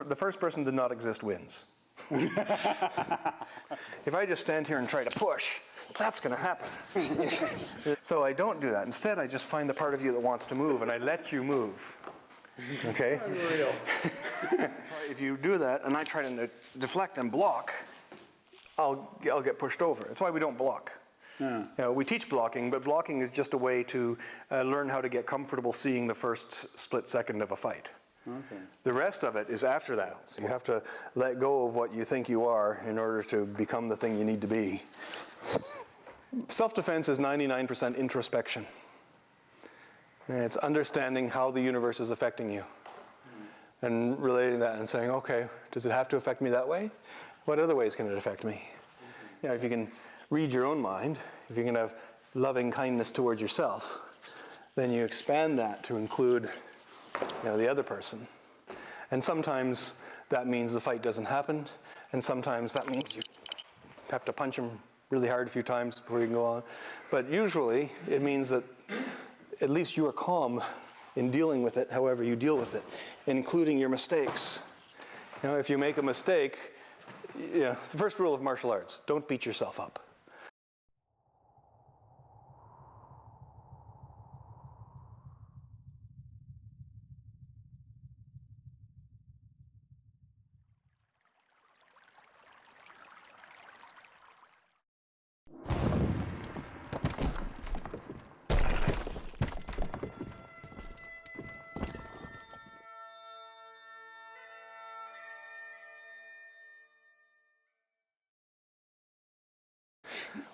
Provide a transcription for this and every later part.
the first person did not exist wins. If I just stand here and try to push, that's going to happen. So I don't do that. Instead, I just find the part of you that wants to move, and I let you move. Okay? Unreal. If you do that, and I try to deflect and block, I'll get pushed over. That's why we don't block. Yeah. You know, we teach blocking, but blocking is just a way to learn how to get comfortable seeing the first split second of a fight. Okay. The rest of it is after that. So you have to let go of what you think you are in order to become the thing you need to be. Self-defense is 99% introspection. And it's understanding how the universe is affecting you. And relating that and saying, okay, does it have to affect me that way? What other ways can it affect me? You know, if you can read your own mind, if you can have loving kindness towards yourself, then you expand that to include, you know, the other person. And sometimes that means the fight doesn't happen, and sometimes that means you have to punch him really hard a few times before you can go on. But usually it means that at least you are calm in dealing with it, however you deal with it, including your mistakes. You know, if you make a mistake, you know, the first rule of martial arts, don't beat yourself up.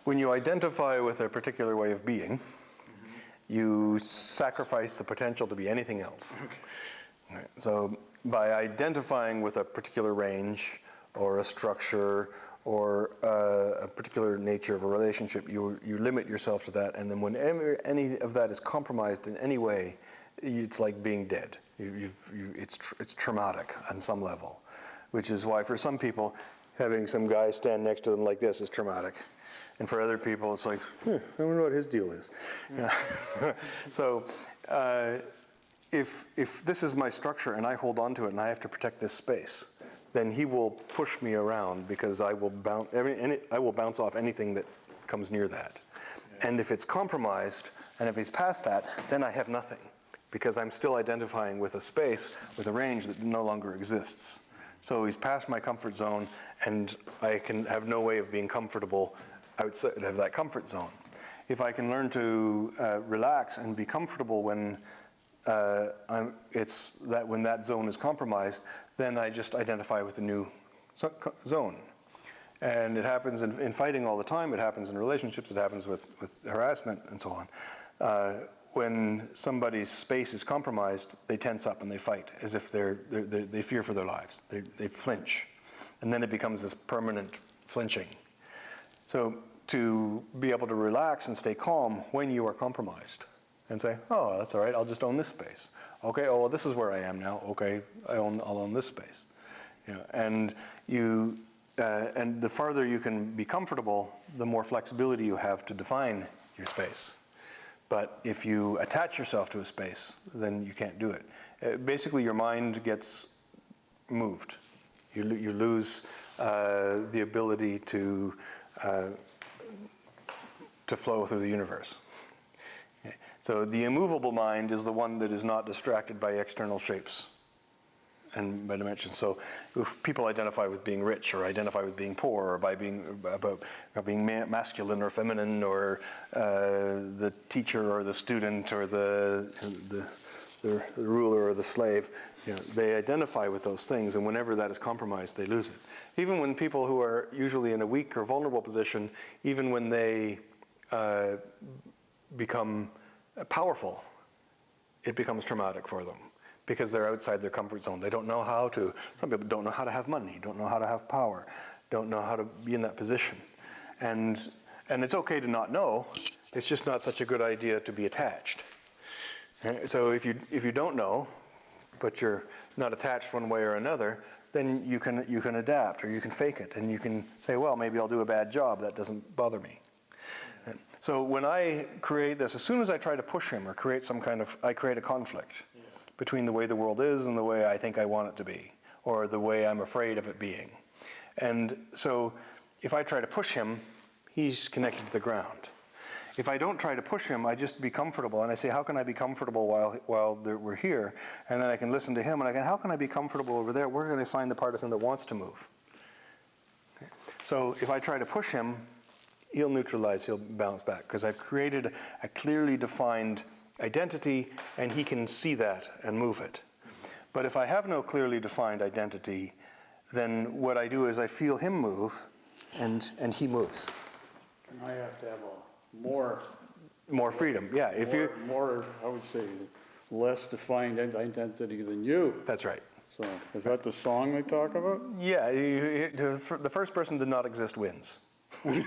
When you identify with a particular way of being, you sacrifice the potential to be anything else. Okay. Right. So by identifying with a particular range or a structure or a particular nature of a relationship, you limit yourself to that, and then whenever any of that is compromised in any way, it's like being dead. It's traumatic on some level, which is why for some people, having some guy stand next to them like this is traumatic. And for other people, it's like, I wonder what his deal is. Yeah. So if this is my structure and I hold on to it and I have to protect this space, then he will push me around because I will bounce off anything that comes near that. Yeah. And if it's compromised, and if he's past that, then I have nothing, because I'm still identifying with a space, with a range that no longer exists. So he's past my comfort zone, and I can have no way of being comfortable outside of that comfort zone. If I can learn to relax and be comfortable when when that zone is compromised, then I just identify with the new zone. And it happens in fighting all the time. It happens in relationships. It happens with harassment and so on. When somebody's space is compromised, they tense up and they fight as if they fear for their lives. They flinch. And then it becomes this permanent flinching. So to be able to relax and stay calm when you are compromised and say, oh, that's all right, I'll just own this space. Okay, oh, well, this is where I am now. Okay, I'll own this space. You know, and the farther you can be comfortable, the more flexibility you have to define your space. But if you attach yourself to a space, then you can't do it. Basically, your mind gets moved. You lose the ability to flow through the universe. Okay. So the immovable mind is the one that is not distracted by external shapes and by dimensions. So if people identify with being rich or identify with being poor or by being masculine or feminine or the teacher or the student or the ruler or the slave, you know, they identify with those things, and whenever that is compromised, they lose it. Even when people who are usually in a weak or vulnerable position, even when they become powerful, it becomes traumatic for them because they're outside their comfort zone. They don't know how to, some people don't know how to have money, don't know how to have power, don't know how to be in that position. And it's okay to not know, it's just not such a good idea to be attached. So if you don't know, but you're not attached one way or another, then you can adapt, or you can fake it, and you can say, well, maybe I'll do a bad job, that doesn't bother me. So when I create this, as soon as I try to push him or create I create a conflict between the way the world is and the way I think I want it to be, or the way I'm afraid of it being. And so if I try to push him, he's connected to the ground. If I don't try to push him, I just be comfortable, and I say, how can I be comfortable while we're here? And then I can listen to him, and I can, how can I be comfortable over there? We're going to find the part of him that wants to move. Okay. So if I try to push him, he'll neutralize, he'll bounce back, because I've created a clearly defined identity, and he can see that and move it. But if I have no clearly defined identity, then what I do is I feel him move, and he moves. And I have to have more freedom, yeah. If more, I would say, less defined identity than you. That's right. So, is that the song they talk about? Yeah, the first person did not exist wins. Meaning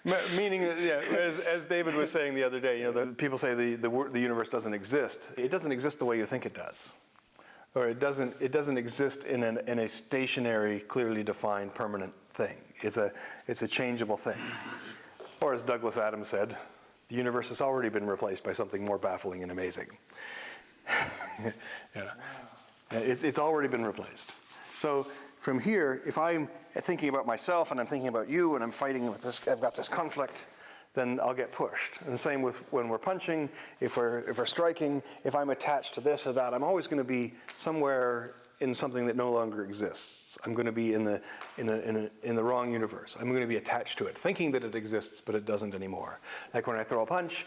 that, yeah, as David was saying the other day, people say the universe doesn't exist. It doesn't exist the way you think it does, or it doesn't exist in a stationary, clearly defined, permanent thing. It's a changeable thing. Or as Douglas Adams said, the universe has already been replaced by something more baffling and amazing. Yeah. It's already been replaced. So from here, if I'm thinking about myself and I'm thinking about you and I'm fighting with this, I've got this conflict, then I'll get pushed. And the same with when we're punching, if we're striking, if I'm attached to this or that, I'm always going to be somewhere in something that no longer exists. I'm going to be in the wrong universe. I'm going to be attached to it, thinking that it exists, but it doesn't anymore. Like when I throw a punch,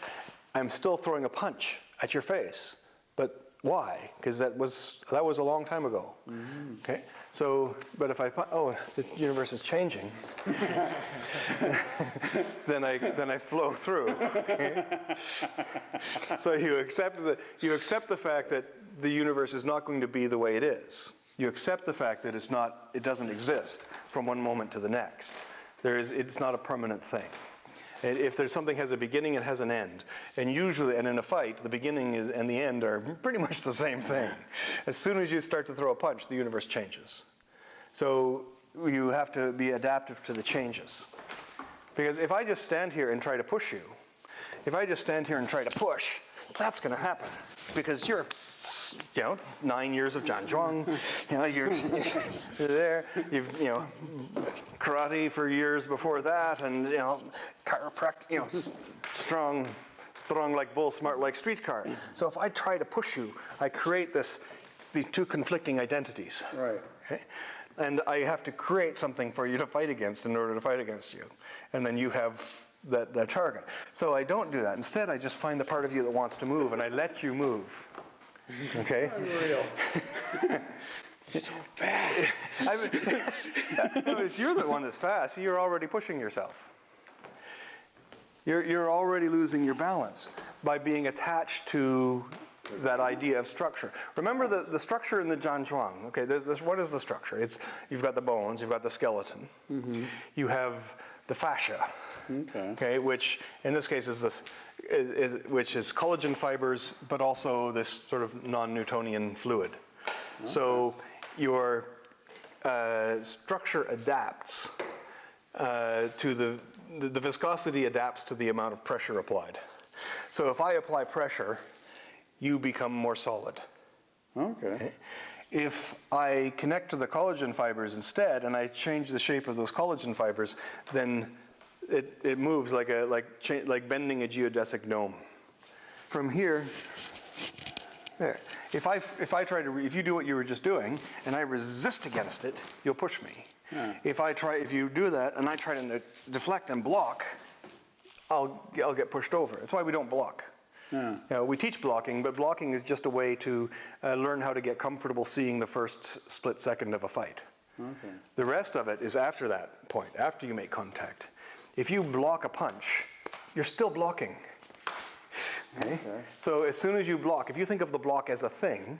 I'm still throwing a punch at your face, but why? Because that was a long time ago. Mm-hmm. Okay. So, but if the universe is changing, then I flow through. Okay? So you accept the fact that the universe is not going to be the way it is. You accept the fact that it doesn't exist from one moment to the next. It's not a permanent thing. If there's something has a beginning, it has an end. And usually, and in a fight, the beginning and the end are pretty much the same thing. As soon as you start to throw a punch, the universe changes. So you have to be adaptive to the changes. Because if I just stand here and try to push you, if I just stand here and try to push, that's going to happen. Because you're 9 years of Janzhuang, you're there, you've, karate for years before that, and, chiropractic, strong like bull, smart like streetcar. So if I try to push you, I create these two conflicting identities. Right. Okay? And I have to create something for you to fight against in order to fight against you. And then you have that target. So I don't do that. Instead, I just find the part of you that wants to move, and I let you move. Okay? Unreal. So fast. You're the one that's fast. You're already pushing yourself. You're already losing your balance by being attached to that idea of structure. Remember the structure in the Janzhuang. Okay, what is the structure? You've got the bones, you've got the skeleton, mm-hmm. You have the fascia. Okay, which in this case which is collagen fibers, but also this sort of non-Newtonian fluid. Okay. So your structure adapts to the viscosity adapts to the amount of pressure applied. So if I apply pressure, you become more solid. Okay. If I connect to the collagen fibers instead, and I change the shape of those collagen fibers, then it moves like bending a geodesic dome. From here, there. If you do what you were just doing, and I resist against it, you'll push me. Yeah. If you do that, and I try to deflect and block, I'll get pushed over. That's why we don't block. Yeah. We teach blocking, but blocking is just a way to learn how to get comfortable seeing the first split second of a fight. Okay. The rest of it is after that point, after you make contact. If you block a punch, you're still blocking. Okay? So as soon as you block, if you think of the block as a thing,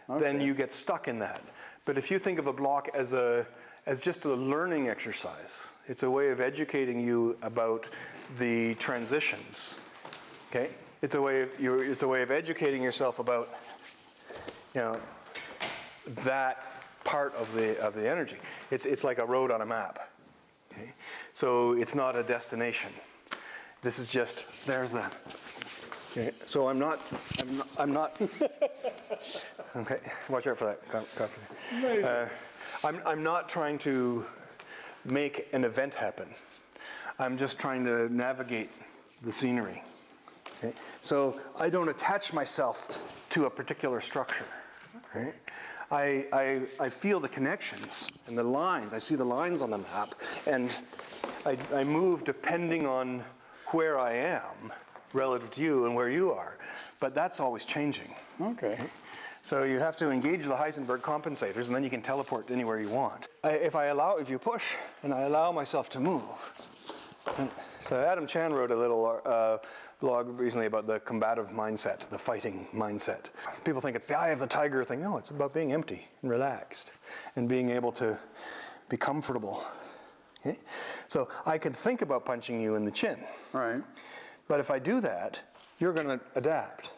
then you get stuck in that. But if you think of a block as just a learning exercise, it's a way of educating you about the transitions. Okay? It's a way of educating yourself about that part of the energy. It's like a road on a map. Okay? So it's not a destination. This is just there's Okay, so I'm not, okay, watch out for that coffee. I'm not trying to make an event happen. I'm just trying to navigate the scenery. Okay? So I don't attach myself to a particular structure. Right? I feel the connections and the lines. I see the lines on the map, and I move depending on where I am relative to you and where you are. But that's always changing. Okay. So you have to engage the Heisenberg compensators, and then you can teleport anywhere you want. If you push, and I allow myself to move. So Adam Chan wrote a little blog recently about the combative mindset, the fighting mindset. People think it's the eye of the tiger thing. No, it's about being empty and relaxed and being able to be comfortable. Okay? So I could think about punching you in the chin. Right. But if I do that, you're going to adapt.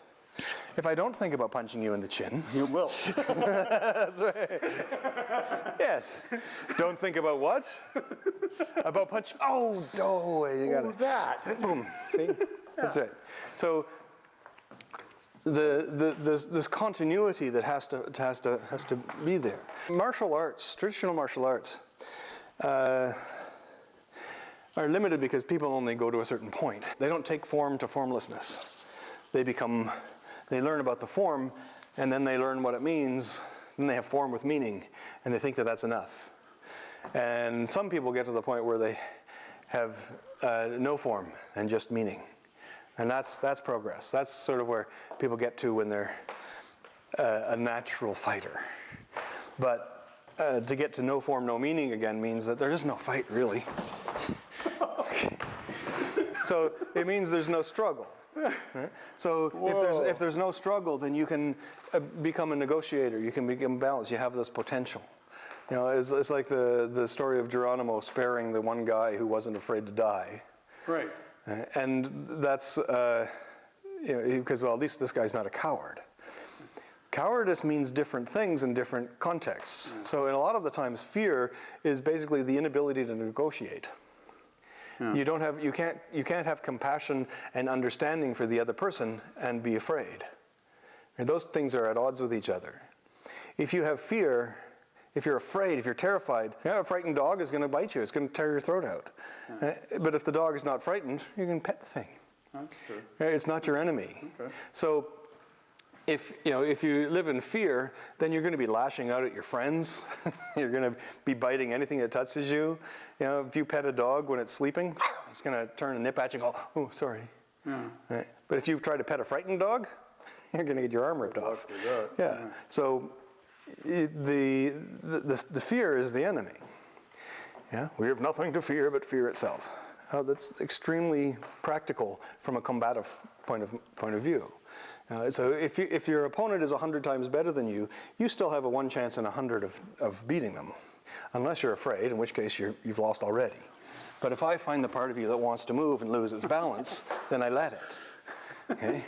If I don't think about punching you in the chin, You will. that's right. Yes. Don't think about what? About punching. Oh, no, you got it. That. Boom. See? That's right. So this continuity that has to be there. Martial arts, traditional martial arts, are limited because people only go to a certain point. They don't take form to formlessness. They learn about the form, and then they learn what it means, then they have form with meaning, and they think that that's enough. And some people get to the point where they have no form and just meaning. And that's progress. That's sort of where people get to when they're a natural fighter. But to get to no form, no meaning again means that there is no fight, really. So it means there's no struggle. Right? So if there's no struggle, then you can become a negotiator. You can become balanced. You have this potential. You know, it's like the story of Geronimo sparing the one guy who wasn't afraid to die. Right. And that's because well, at least this guy's not a coward. Cowardice means different things in different contexts. So in a lot of the times, fear is basically the inability to negotiate. You can't have compassion and understanding for the other person and be afraid. And those things are at odds with each other. If you have fear, if you're afraid, if you're terrified, a frightened dog is going to bite you. It's going to tear your throat out. But if the dog is not frightened, you can pet the thing. That's true. It's not your enemy. Okay. So if you live in fear, then you're going to be lashing out at your friends. You're going to be biting anything that touches you. If you pet a dog when it's sleeping, it's going to turn and nip at you and go, oh, sorry. Yeah. Right? But if you try to pet a frightened dog, you're going to get your arm ripped off. Yeah. So the fear is the enemy. Yeah. We have nothing to fear but fear itself. That's extremely practical from a combative point of view. So if your opponent is 100 times better than you, you still have a 1 chance in 100 of beating them, unless you're afraid, in which case you've lost already. But if I find the part of you that wants to move and lose its balance, then I let it. Okay?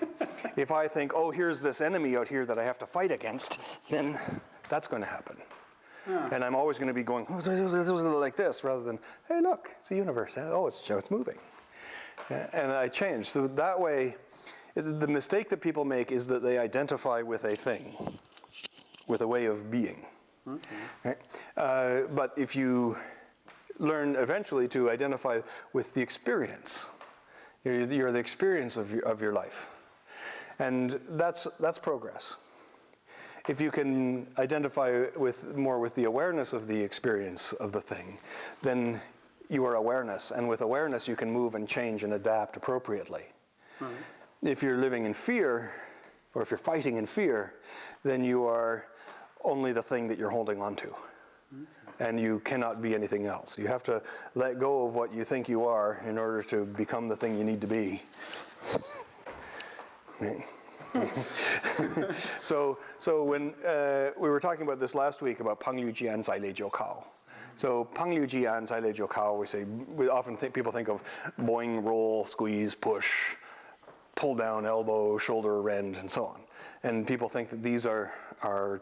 If I think, oh, here's this enemy out here that I have to fight against, then that's going to happen. And I'm always going to be going like this rather than, hey, look, it's the universe. Oh, it's moving. And I change. So that way, the mistake that people make is that they identify with a thing, with a way of being. Okay. Right? But if you learn eventually to identify with the experience, you're the experience of your life. And that's progress. If you can identify more with the awareness of the experience of the thing, then you are awareness. And with awareness, you can move and change and adapt appropriately. Right. If you're living in fear, or if you're fighting in fear, then you are only the thing that you're holding on to. Okay. And you cannot be anything else. You have to let go of what you think you are in order to become the thing you need to be. So when we were talking about this last week about Pang Liu Jian Zai Lei Jiu Kao. So Pang Liu Jian Zai Lei Jiu Kao, we often think people think of boing, roll, squeeze, push, pull down, elbow, shoulder, rend, and so on. And people think that these are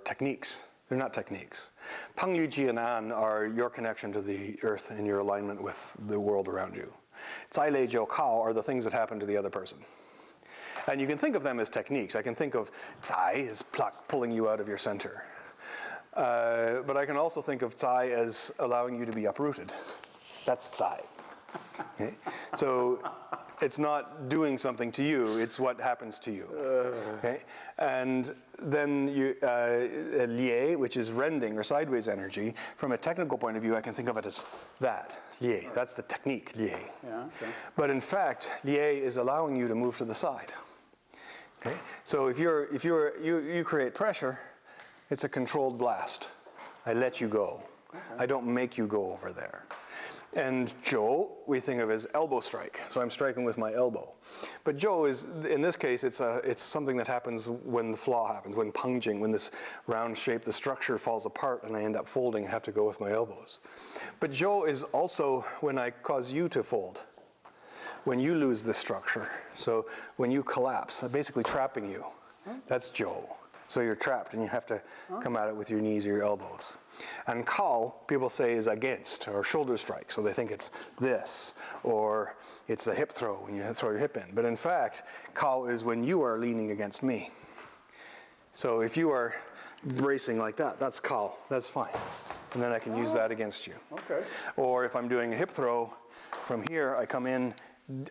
techniques. They're not techniques. Pang Liu Jian An are your connection to the earth and your alignment with the world around you. Zai Lei Jiu Kao are the things that happen to the other person. And you can think of them as techniques. I can think of Tai as pulling you out of your center. But I can also think of Tai as allowing you to be uprooted. That's Tai. Okay? So it's not doing something to you, it's what happens to you. Okay? And then Lie, which is rending or sideways energy, from a technical point of view, I can think of it as that, Lie. That's the technique, Lie. Yeah, okay. But in fact, Lie is allowing you to move to the side. Okay? So if you create pressure, it's a controlled blast. I let you go. Okay. I don't make you go over there. And Zhou, we think of as elbow strike. So I'm striking with my elbow. But Zhou is, in this case, it's something that happens when the flaw happens, when punching, when this round shape, the structure falls apart and I end up folding and have to go with my elbows. But Zhou is also when I cause you to fold, when you lose this structure. So when you collapse, I'm basically trapping you. That's Zhou. So you're trapped and you have to come at it with your knees or your elbows. And Kao, people say, is against, or shoulder strike. So they think it's this, or it's a hip throw when you throw your hip in. But in fact, Kao is when you are leaning against me. So if you are bracing like that, that's Kao, that's fine. And then I can use that against you. Okay. Or if I'm doing a hip throw, from here I come in,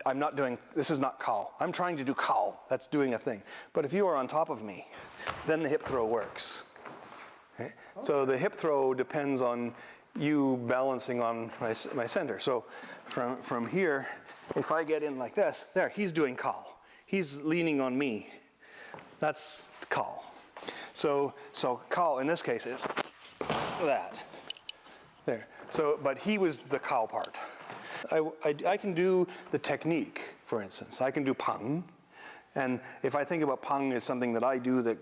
I'm not doing, this is not Kao. I'm trying to do Kao, that's doing a thing. But if you are on top of me, then the hip throw works. Okay? So the hip throw depends on you balancing on my center. So from here, if I get in like this, there, he's doing Kao. He's leaning on me. That's Kao. So Kao in this case is that. There. So, but he was the Kao part. I can do the technique, for instance. I can do Pang. And if I think about Pang as something that I do that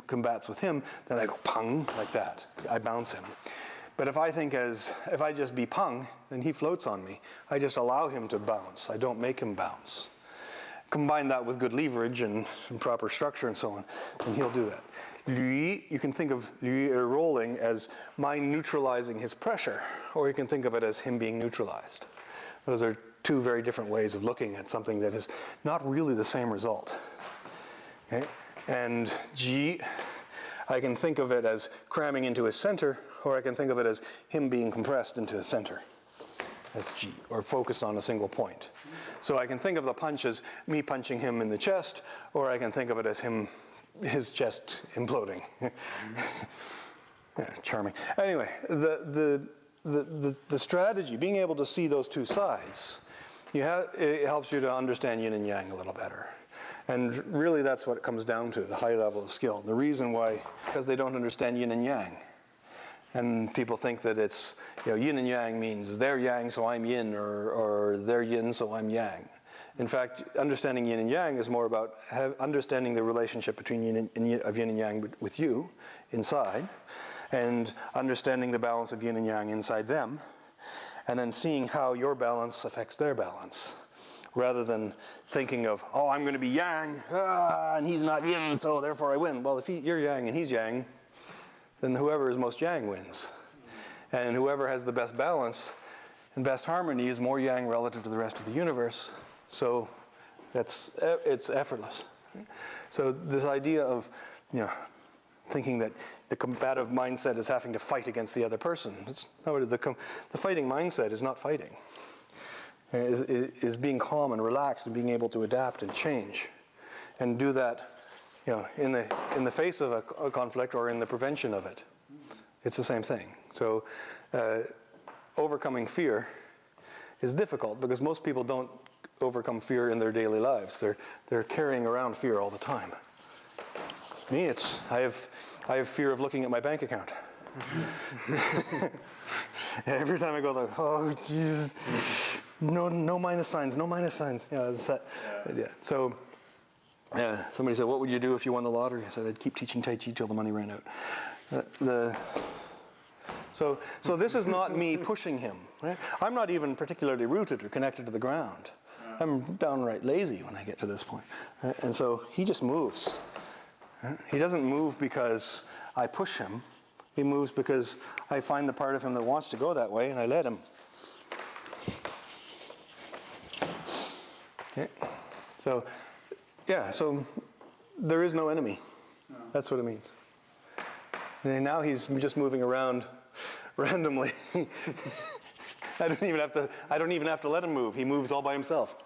combats with him, then I go Pang like that. I bounce him. But if I just be Pang, then he floats on me. I just allow him to bounce. I don't make him bounce. Combine that with good leverage and proper structure and so on, and he'll do that. Lui, you can think of Lui rolling as mine neutralizing his pressure, or you can think of it as him being neutralized. Those are two very different ways of looking at something that is not really the same result. Okay? And Ji, I can think of it as cramming into his center, or I can think of it as him being compressed into his center. That's Ji, or focused on a single point. So I can think of the punch as me punching him in the chest, or I can think of it as his chest imploding. Yeah, charming. Anyway, the strategy, being able to see those two sides, it helps you to understand yin and yang a little better. And really that's what it comes down to, the high level of skill. The reason why, because they don't understand yin and yang. And people think that it's, yin and yang means they're yang, so I'm yin, or they're yin, so I'm yang. In fact, understanding yin and yang is more about understanding the relationship between yin and yang with you inside, and understanding the balance of yin and yang inside them, and then seeing how your balance affects their balance, rather than thinking of, oh, I'm going to be yang, and he's not yin, so therefore I win. Well, if you're yang and he's yang, then whoever is most yang wins. And whoever has the best balance and best harmony is more yang relative to the rest of the universe. So it's effortless. So this idea of thinking that the combative mindset is having to fight against the other person. It's not, the fighting mindset is not fighting. Is being calm and relaxed and being able to adapt and change, and do that in the face of a conflict or in the prevention of it. It's the same thing. So overcoming fear is difficult because most people don't overcome fear in their daily lives. They're carrying around fear all the time. Me, I have fear of looking at my bank account. Every time I go there, oh Jesus, no minus signs, no minus signs. It's that idea. So somebody said, what would you do if you won the lottery? I said, I'd keep teaching Tai Chi till the money ran out. So this is not me pushing him. Right? I'm not even particularly rooted or connected to the ground. I'm downright lazy when I get to this point. Right? And so he just moves. Right? He doesn't move because I push him. He moves because I find the part of him that wants to go that way and I let him. Okay? So Yeah, so there is no enemy. That's what it means. And now he's just moving around randomly. I don't even have to let him move. He moves all by himself.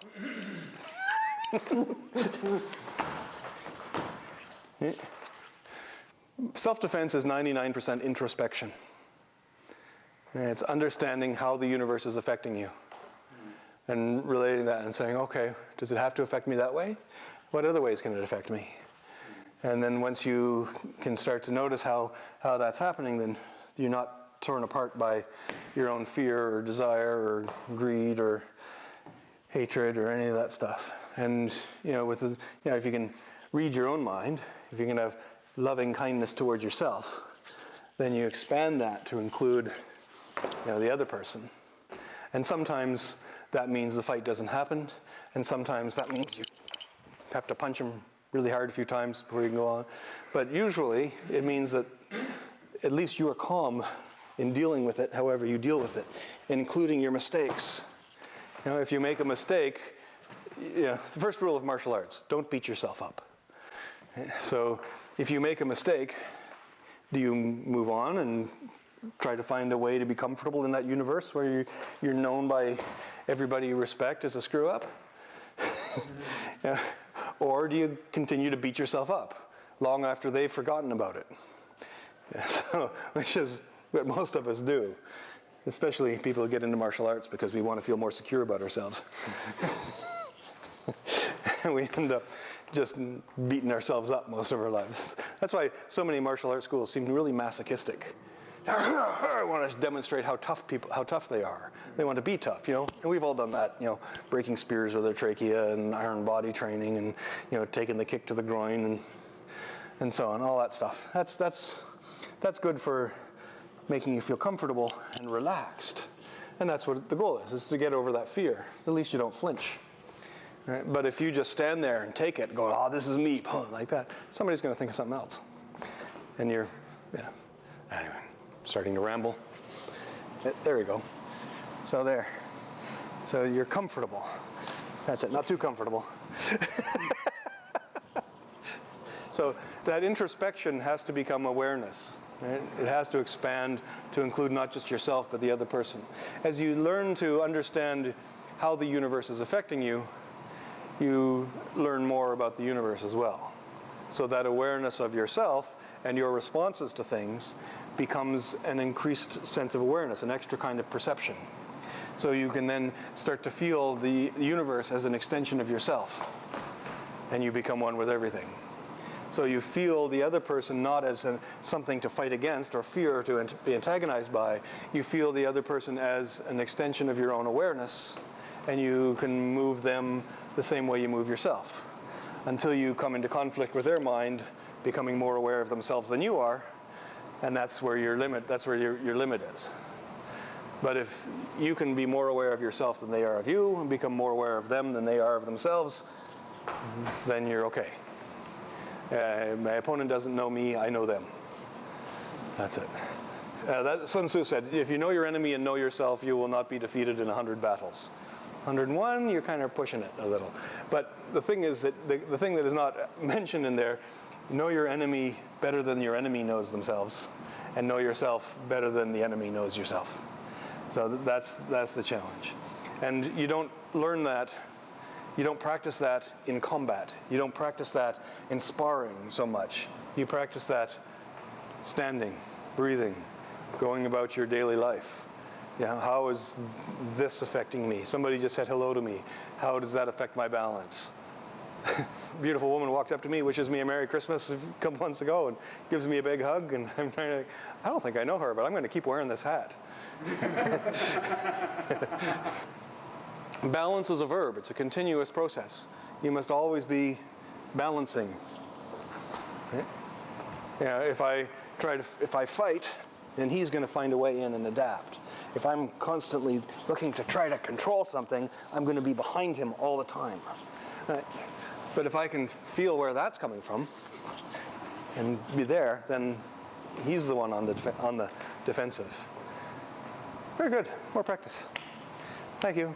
Self-defense is 99% introspection. And it's understanding how the universe is affecting you and relating that and saying, okay, does it have to affect me that way? What other ways can it affect me? And then once you can start to notice how that's happening, then you're not torn apart by your own fear or desire or greed or hatred or any of that stuff. And if you can read your own mind, if you can have loving kindness towards yourself, then you expand that to include the other person. And sometimes that means the fight doesn't happen, and sometimes that means you have to punch him really hard a few times before you can go on. But usually it means that at least you are calm in dealing with it, however you deal with it, including your mistakes. If you make a mistake, the first rule of martial arts, don't beat yourself up. So if you make a mistake, do you move on and try to find a way to be comfortable in that universe where you're known by everybody you respect as a screw-up? Or do you continue to beat yourself up long after they've forgotten about it? Which is what most of us do, especially people who get into martial arts because we want to feel more secure about ourselves. And we end up just beating ourselves up most of our lives. That's why so many martial arts schools seem really masochistic. I want to demonstrate how tough they are. They want to be tough, And we've all done that, breaking spears with their trachea and iron body training and, taking the kick to the groin and so on, all that stuff. That's good for making you feel comfortable and relaxed. And that's what the goal is to get over that fear. At least you don't flinch. Right? But if you just stand there and take it and go, this is me, like that, somebody's going to think of something else. And anyway, starting to ramble. There we go. So there. So you're comfortable. That's it, not too comfortable. So that introspection has to become awareness. Right? It has to expand to include not just yourself, but the other person. As you learn to understand how the universe is affecting you, you learn more about the universe as well. So that awareness of yourself and your responses to things becomes an increased sense of awareness, an extra kind of perception. So you can then start to feel the universe as an extension of yourself, and you become one with everything. So you feel the other person not as something to fight against or fear or to be antagonized by. You feel the other person as an extension of your own awareness, and you can move them the same way you move yourself, until you come into conflict with their mind, becoming more aware of themselves than you are, and that's where your limit is. But if you can be more aware of yourself than they are of you, and become more aware of them than they are of themselves, then you're okay. My opponent doesn't know me, I know them. That's it. Sun Tzu said, if you know your enemy and know yourself, you will not be defeated in 100 battles. 101, you're kind of pushing it a little. But the thing is that the thing that is not mentioned in there, know your enemy better than your enemy knows themselves, and know yourself better than the enemy knows yourself. So that's the challenge. And you don't learn that, you don't practice that in combat. You don't practice that in sparring so much. You practice that standing, breathing, going about your daily life. How is this affecting me? Somebody just said hello to me. How does that affect my balance? A beautiful woman walked up to me, wishes me a Merry Christmas a couple months ago, and gives me a big hug, and I'm trying to, I don't think I know her, but I'm going to keep wearing this hat. Balance is a verb. It's a continuous process. You must always be balancing. Right? If I fight, then he's going to find a way in and adapt. If I'm constantly looking to try to control something, I'm going to be behind him all the time. Right? But if I can feel where that's coming from and be there, then he's the one on the defensive. Very good. More practice. Thank you.